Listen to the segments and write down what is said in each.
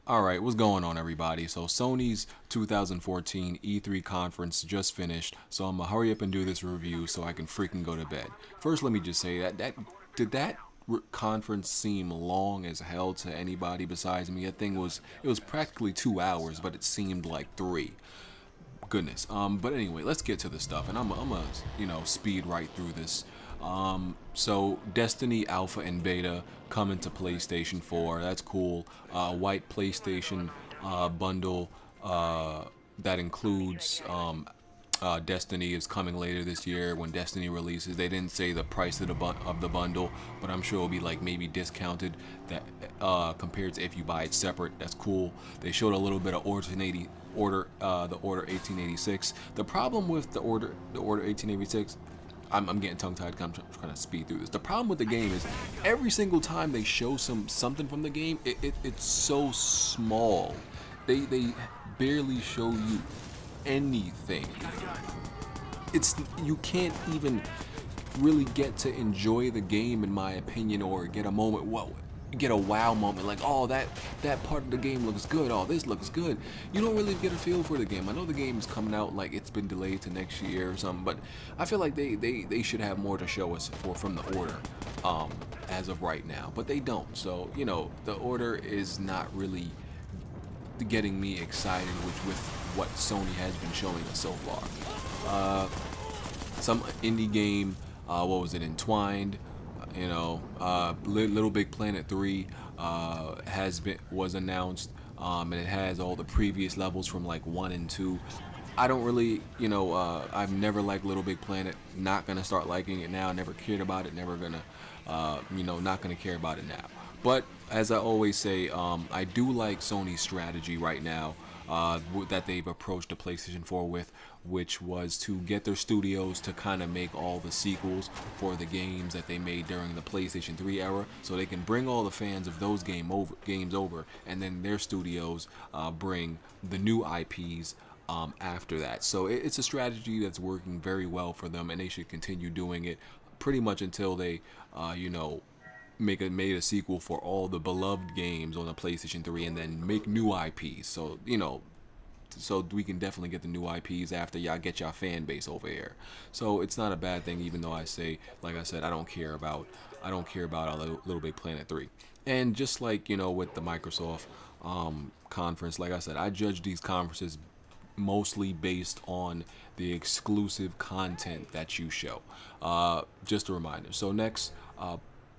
Alright, what's going on, everybody? So Sony's 2014 E3 conference just finished, so I'm gonna hurry up and do this review so I can freaking go to bed. First, let me just say that conference seem long as hell to anybody besides me? It was practically 2 hours, but it seemed like three. Goodness. But anyway, let's get to the stuff, and I'm speed right through this. So Destiny Alpha and Beta coming to PlayStation 4. That's cool. White PlayStation bundle that includes Destiny is coming later this year when Destiny releases. They didn't say the price of the bundle, but I'm sure it'll be like maybe discounted that compared to if you buy it separate. That's cool. They showed a little bit of Order 1886. The problem with the Order 1886, I'm getting tongue-tied because I'm trying to speed through this. The problem with the game is every single time they show something from the game, it's so small. They barely show you anything. You can't even really get to enjoy the game, in my opinion, or get a wow moment, like, oh, that part of the game looks good, oh, this looks good. You don't really get a feel for the game. I know the game is coming out, like, it's been delayed to next year or something, but I feel like they should have more to show us from the Order as of right now, but they don't. So, the Order is not really getting me excited with what Sony has been showing us so far. Some indie game, what was it, Entwined, Little Big Planet 3 was announced, and it has all the previous levels from like 1 and 2. I don't really, I've never liked Little Big Planet. Not gonna start liking it now. Never cared about it. Never gonna, not gonna care about it now. But as I always say, I do like Sony's strategy right now that they've approached the PlayStation 4 with, which was to get their studios to kind of make all the sequels for the games that they made during the PlayStation 3 era, so they can bring all the fans of those games over, and then their studios bring the new IPs after that. So it's a strategy that's working very well for them, and they should continue doing it pretty much until they, made a sequel for all the beloved games on the PlayStation 3, and then make new IPs. So so we can definitely get the new IPs after y'all get y'all fan base over here. So it's not a bad thing, even though I said, I don't care about a Little Big Planet 3. And just like with the Microsoft conference, like I said, I judge these conferences mostly based on the exclusive content that you show. Just a reminder. So next,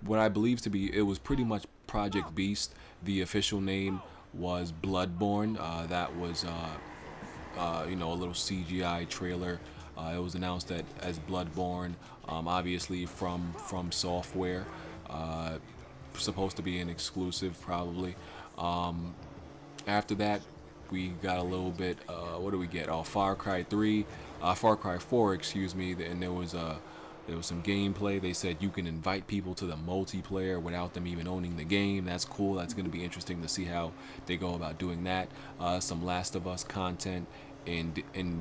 what I believe to be, it was pretty much Project Beast. The official name was Bloodborne. That was a little CGI trailer. It was announced that as Bloodborne, obviously from Software, supposed to be an exclusive probably. After that, we got a little bit. What do we get? Far Cry 4, excuse me, and there was some gameplay. They said you can invite people to the multiplayer without them even owning the game. That's cool. That's going to be interesting to see how they go about doing that. Some Last of Us content in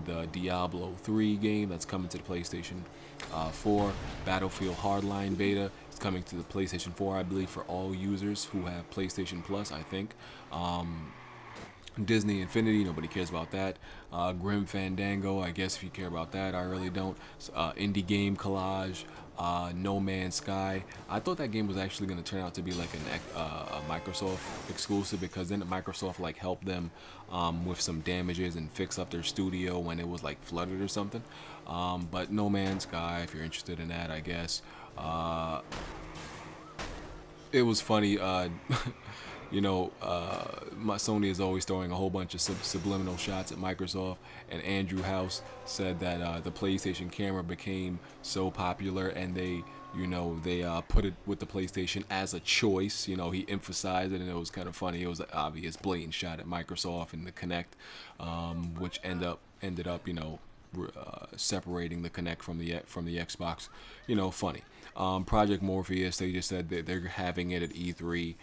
the Diablo 3 game that's coming to the PlayStation 4. Battlefield Hardline beta is coming to the PlayStation 4, I believe, for all users who have PlayStation Plus, I think. Disney Infinity, nobody cares about that. Grim Fandango, I guess if you care about that, I really don't. Indie Game Collage, No Man's Sky. I thought that game was actually going to turn out to be like a Microsoft exclusive, because then Microsoft like helped them with some damages and fix up their studio when it was like flooded or something. But No Man's Sky, if you're interested in that, I guess. It was funny. My Sony is always throwing a whole bunch of subliminal shots at Microsoft, and Andrew House said that the PlayStation camera became so popular, and they put it with the PlayStation as a choice. He emphasized it, and it was kind of funny. It was an obvious, blatant shot at Microsoft and the Kinect, which ended up separating the Kinect from the Xbox. Funny. Project Morpheus, they just said that they're having it at E3,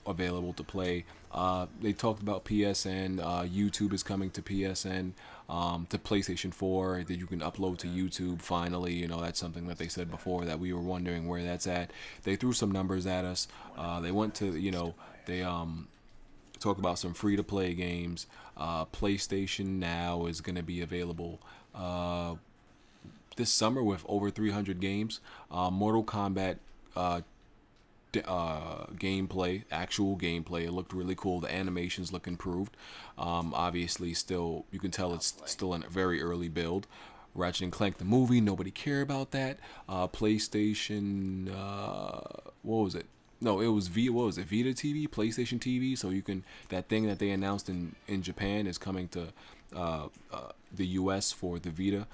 available to play. They talked about PSN. YouTube is coming to PSN, to PlayStation 4, that you can upload to YouTube finally. That's something that they said before that we were wondering where that's at. They threw some numbers at us. They went to, they Talk about some free-to-play games. PlayStation Now is going to be available this summer with over 300 games. Mortal Kombat uh, gameplay, actual gameplay. It looked really cool. The animations look improved. Obviously, still you can tell it's still in a very early build. Ratchet and Clank the movie, nobody care about that. PlayStation, what was it? No, it was What was it? Vita TV, PlayStation TV. So you can that thing that they announced in Japan is coming to the U.S. for the Vita.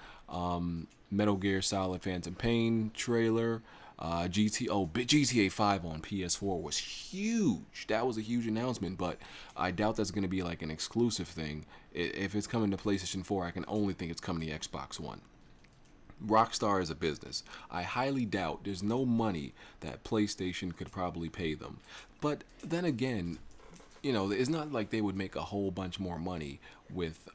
Metal Gear Solid Phantom Pain trailer. GTA 5 on PS4 was huge. That was a huge announcement, but I doubt that's going to be like an exclusive thing. If it's coming to PlayStation 4, I can only think it's coming to Xbox One. Rockstar is a business. I highly doubt there's no money that PlayStation could probably pay them. But then again, it's not like they would make a whole bunch more money with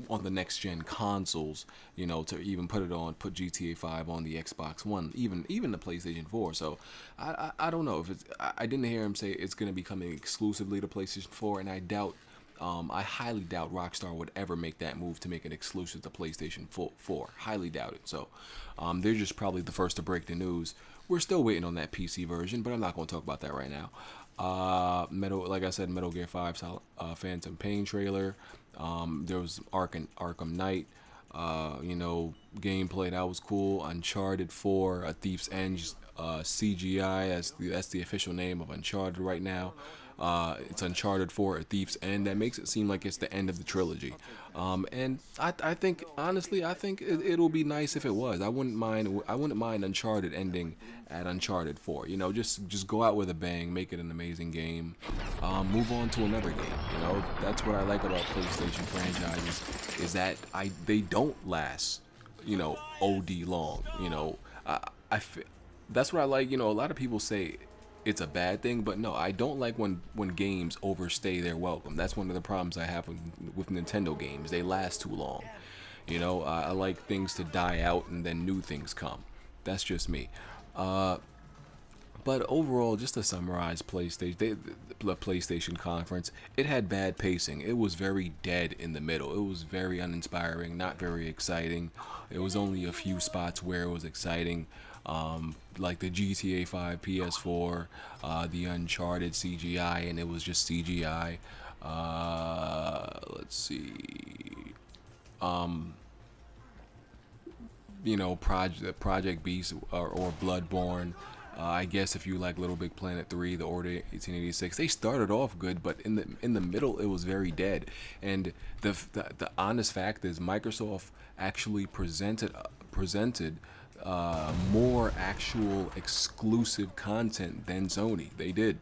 on the next gen consoles, to even put GTA 5 on the Xbox One, even the PlayStation 4. So I don't know if it's. I didn't hear him say it's going to be coming exclusively to PlayStation 4, and I highly doubt Rockstar would ever make that move to make it exclusive to PlayStation 4. Highly doubt it. So they're just probably the first to break the news. We're still waiting on that PC version, but I'm not going to talk about that right now. Like I said, Metal Gear 5 Phantom Pain trailer. There was Arkham Knight, gameplay that was cool. Uncharted 4, A Thief's End, CGI. That's the official name of Uncharted right now. It's Uncharted 4, A Thief's End. That makes it seem like it's the end of the trilogy. And I think honestly, it'll be nice if it was. I wouldn't mind Uncharted ending at Uncharted 4. Just go out with a bang, make it an amazing game, move on to another game. That's what I like about PlayStation franchises is that they don't last, OD long. That's what I like. A lot of people say it's a bad thing, but no, I don't like when games overstay their welcome. That's one of the problems I have with Nintendo games. They last too long. I like things to die out and then new things come. That's just me. But overall, just to summarize the PlayStation conference, it had bad pacing. It was very dead in the middle. It was very uninspiring, not very exciting. There was only a few spots where it was exciting, like the GTA 5 PS4, the Uncharted CGI, and it was just CGI. Let's see. Project Beast or Bloodborne. I guess if you like Little Big Planet 3, The Order 1886, they started off good, but in the middle it was very dead. And the honest fact is, Microsoft actually presented more actual exclusive content than Sony. They did.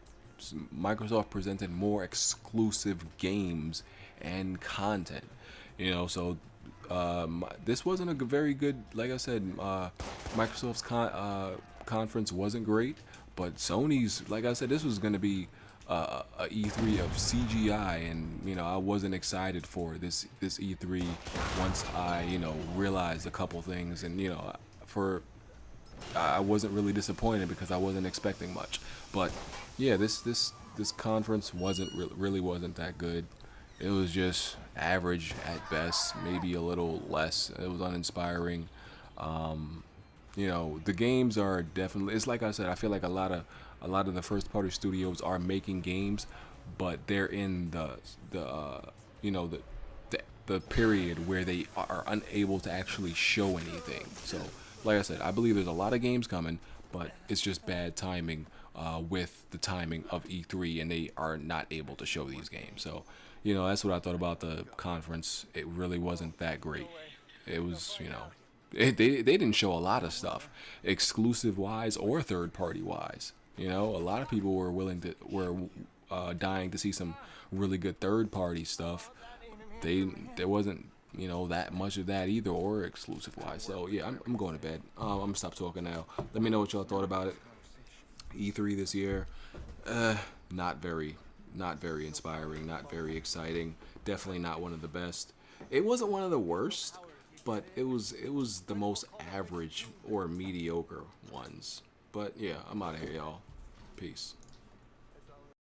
Microsoft presented more exclusive games and content. So this wasn't a very good. Like I said, Microsoft's conference wasn't great, but Sony's, like I said, this was going to be a E3 of CGI, and I wasn't excited for this E3 once I realized a couple things, and I wasn't really disappointed because I wasn't expecting much. But yeah, this conference really wasn't that good. It was just average at best, maybe a little less. It was uninspiring. The games are definitely. It's like I said. I feel like a lot of the first party studios are making games, but they're in the period where they are unable to actually show anything. So, like I said, I believe there's a lot of games coming, but it's just bad timing with the timing of E3, and they are not able to show these games. So, that's what I thought about the conference. It really wasn't that great. It was, they didn't show a lot of stuff, exclusive wise or third party wise. A lot of people were dying to see some really good third party stuff. There wasn't that much of that either, or exclusive wise. So yeah, I'm going to bed. I'm gonna stop talking now. Let me know what y'all thought about it. E3 this year, not very inspiring, not very exciting. Definitely not one of the best. It wasn't one of the worst, but it was the most average or mediocre ones. But yeah, I'm out of here, y'all. Peace.